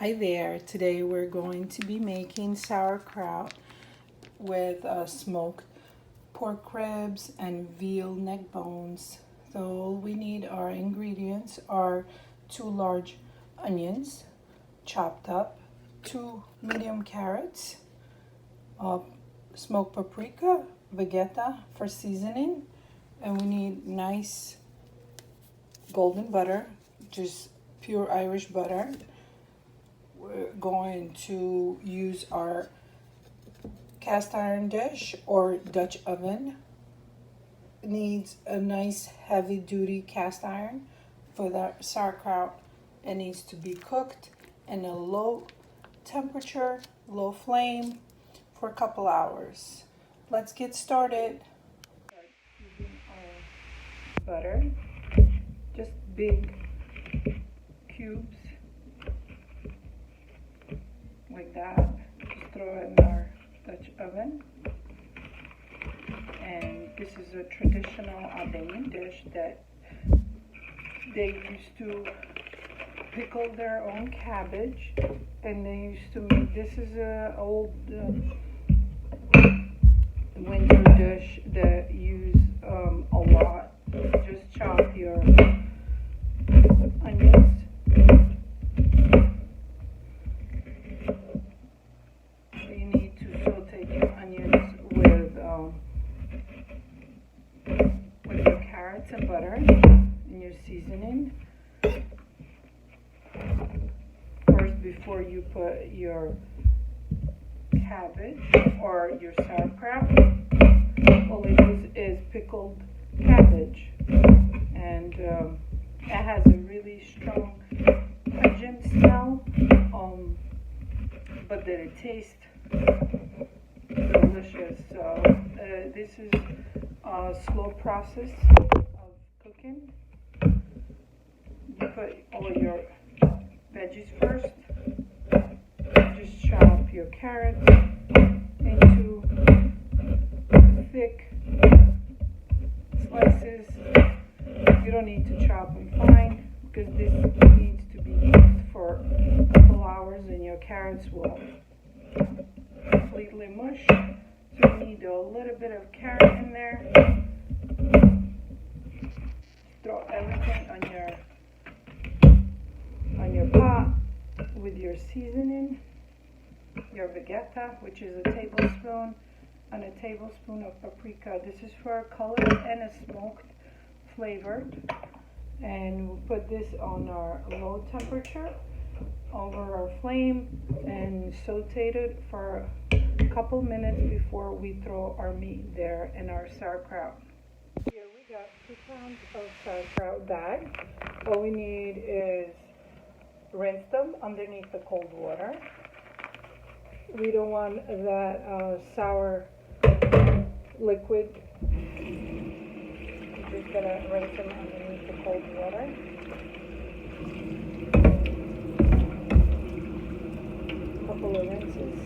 Hi there. Today we're going to be making sauerkraut with smoked pork ribs and veal neck bones. So all we need our ingredients are 2 large onions chopped up, 2 medium carrots, smoked paprika, Vegeta for seasoning, and we need nice golden butter, just pure Irish butter. We're going to use our cast iron dish or Dutch oven. It needs a nice heavy duty cast iron. For that sauerkraut, it needs to be cooked in a low temperature, low flame for a couple hours. Let's get started. Start using our butter, just big cubes. Like that. Just throw it in our Dutch oven. And this is a traditional Albanian dish that they used to pickle their own cabbage, and they used to make, this is an old winter dish that use a lot. Just chop your onions. And butter and your seasoning first before you put your cabbage or your sauerkraut. All it is pickled cabbage, and it has a really strong pungent smell, but that it tastes delicious. So this is a slow process cooking. You put all your veggies first. Just chop your carrots into thick slices. You don't need to chop them fine because this needs to be cooked for a couple hours and your carrots will completely mush. So you need a little bit of carrot in there. Throw everything on your pot with your seasoning, your Vegeta, which is a tablespoon, and a tablespoon of paprika. This is for a color and a smoked flavor. And we'll put this on our low temperature over our flame and saute it for a couple minutes before we throw our meat there in our sauerkraut. Here we got 2 pounds of sauerkraut bag. All we need is rinse them underneath the cold water. We don't want that sour liquid. We're just gonna rinse them underneath the cold water. A couple of rinses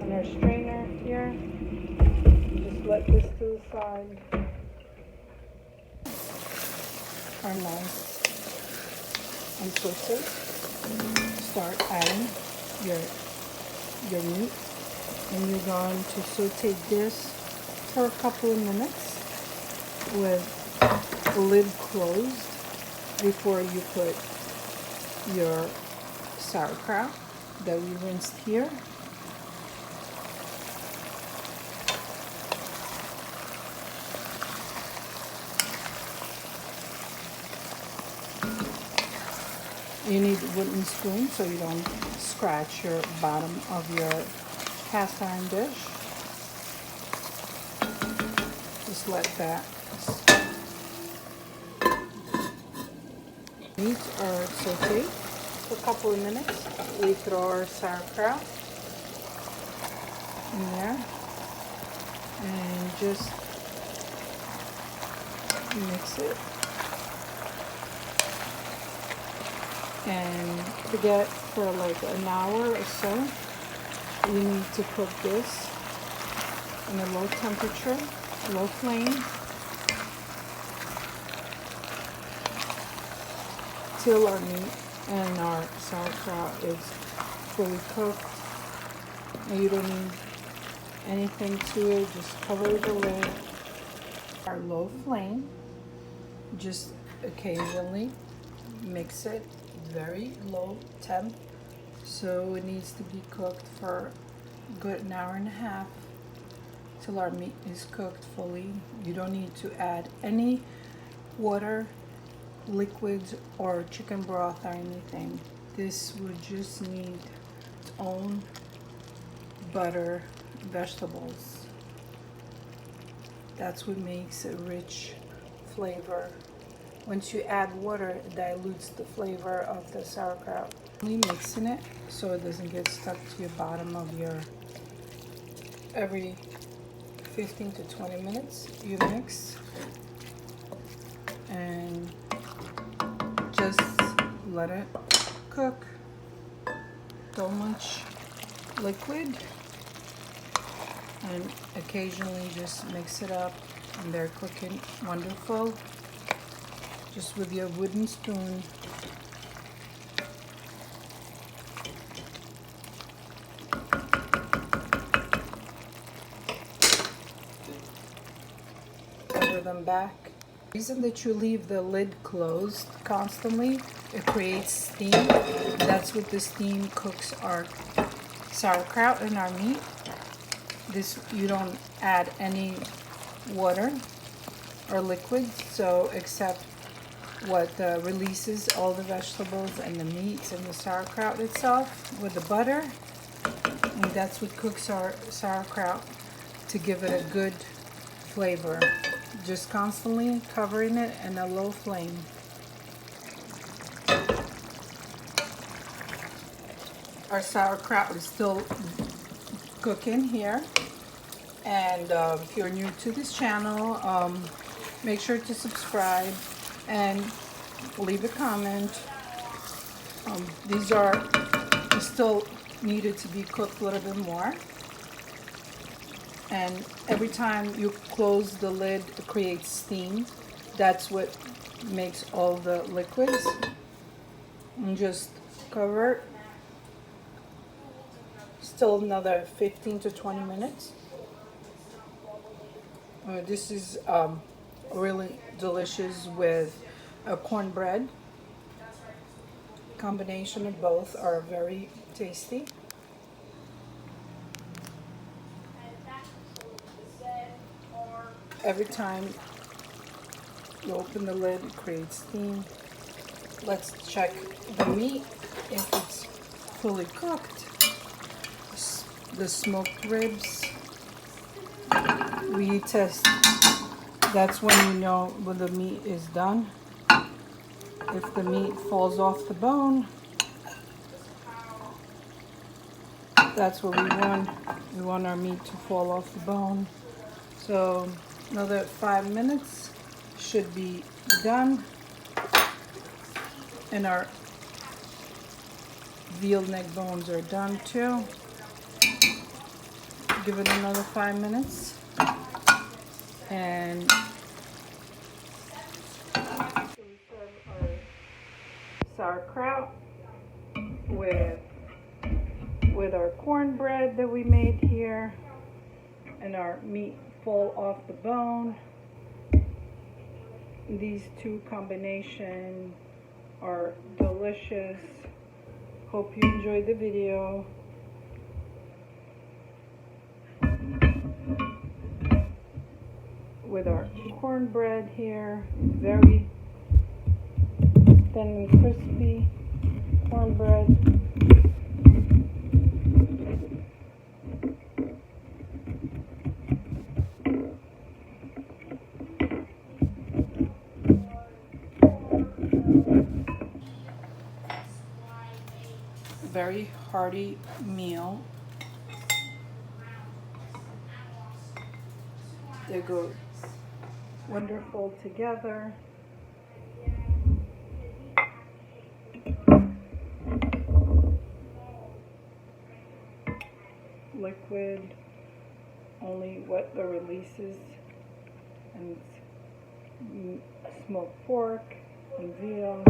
on our strainer here. Just let this to the side. Our knife and twister. Start adding your meat, and you're going to saute this for a couple of minutes with the lid closed before you put your sauerkraut that we rinsed here. You need a wooden spoon so you don't scratch your bottom of your cast iron dish. Just let that. Meat are sauteed for a couple of minutes. We throw our sauerkraut in there and just mix it. And forget for like an hour or so. You need to cook this in a low temperature, low flame, till our meat And our sauerkraut is fully cooked. And you don't need anything to it, just cover the lid. Our low flame, just occasionally mix it, very low temp, so it needs to be cooked for a good 1.5 hours till our meat is cooked fully. You don't need to add any water, liquids, or chicken broth or anything. This would just need its own butter, vegetables. That's what makes a rich flavor. Once you add water, it dilutes the flavor of the sauerkraut. Only mixing it so it doesn't get stuck to your bottom of your, every 15 to 20 minutes you mix and just let it cook. So much liquid, and occasionally just mix it up, and they're cooking wonderful just with your wooden spoon. Cover them back. The reason that you leave the lid closed constantly, it creates steam. That's what the steam cooks our sauerkraut and our meat. This, you don't add any water or liquids, so except what releases all the vegetables and the meats and the sauerkraut itself with the butter, and that's what cooks our sauerkraut to give it a good flavor. Just constantly covering it in a low flame. Our sauerkraut is still cooking here, and if you're new to this channel, make sure to subscribe and leave a comment. These are still needed to be cooked a little bit more, and every time you close the lid, it creates steam. That's what makes all the liquids. And just cover it. Still another 15 to 20 minutes. This is really delicious with a cornbread. Combination of both are very tasty. Every time you open the lid, it creates steam. Let's check the meat if it's fully cooked. The smoked ribs, we test. That's when you know when the meat is done. If the meat falls off the bone, that's what we want. We want our meat to fall off the bone. So another 5 minutes should be done, and our veal neck bones are done too. Give it another 5 minutes, and we serve our sauerkraut with our cornbread that we made here, and our meat fall off the bone. These two combinations are delicious. Hope you enjoyed the video. With our cornbread here, very thin and crispy cornbread. Very hearty meal. They go wonderful together. Liquid, only what the releases, and smoked pork and veal.